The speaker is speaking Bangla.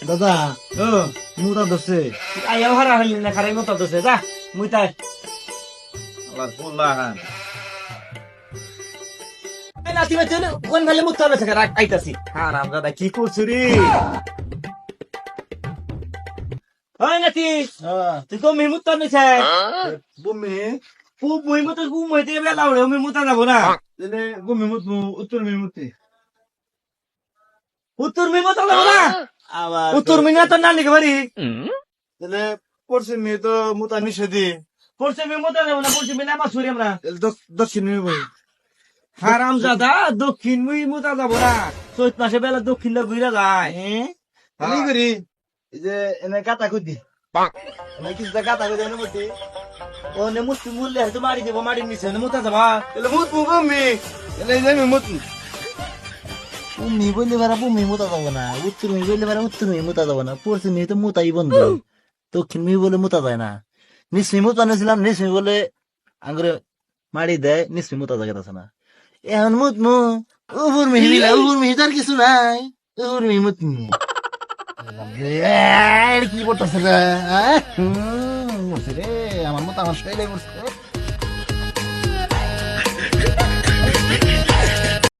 দাদা ও মুতা ধরছে আইয়াও হারা হইলি না খারাই মতো দছে যা মুই তাই আবার বললাম নাতি বাচ্চা কোন ফেলে মুত হবে থেকে রাখ আইতাছি হারাম দাদা কি করছিস রে ওই নাতি তুই কো মিমুত তো নিছে বমি মুই মতো মুই থেকে বেলা হলে আমি মুতা যাব না এনে বমি মুত উত্তর মিমুতি উত্তর মিমুত যাব না আবার উত্তর মিনা তো না লিখে বাড়ি এনে পড়ছে মি তো মুতা নিষেধি পড়ছে মিমুতা যাব না পড়ছে মিনা মাছ ছুরি আমরা দক্ষিণ মি বই হারাম দাদা দক্ষিণ মুই মুতা যাব না চৈত মাসে বেলা দক্ষিণ দা ঘুরে যায় আমি করি এই যে এনে কাটা কুদি এনে কিছু কাটা কুদি এনে বলছি ও নে মুতি মুললে তো মারি দেব মারি নিছে নে মুতা যাবা এলে মুত বমি এলে যে মি মুত মি বললে বারা মি মুতা যাবো না উত্তর মি বললে বারা উত্তর মি মুতা যাবো না পশ্চিম মি তো মুতাই বন্ধ দক্ষিণ মি বলে মুতা যায় না নিশ্চয়ই মুতা নিয়েছিলাম নিশ্চয়ই বলে আঙ্গুরে মারি দেয় নিশ্চয়ই মুতা জায়গা না এখন মুত মু উপর মিহি দিলা উপর মিহি তার কিছু নাই উপর মিহি মুত মু কি পড়তেছে রে রে আমার মতো আমার শৈলে করছে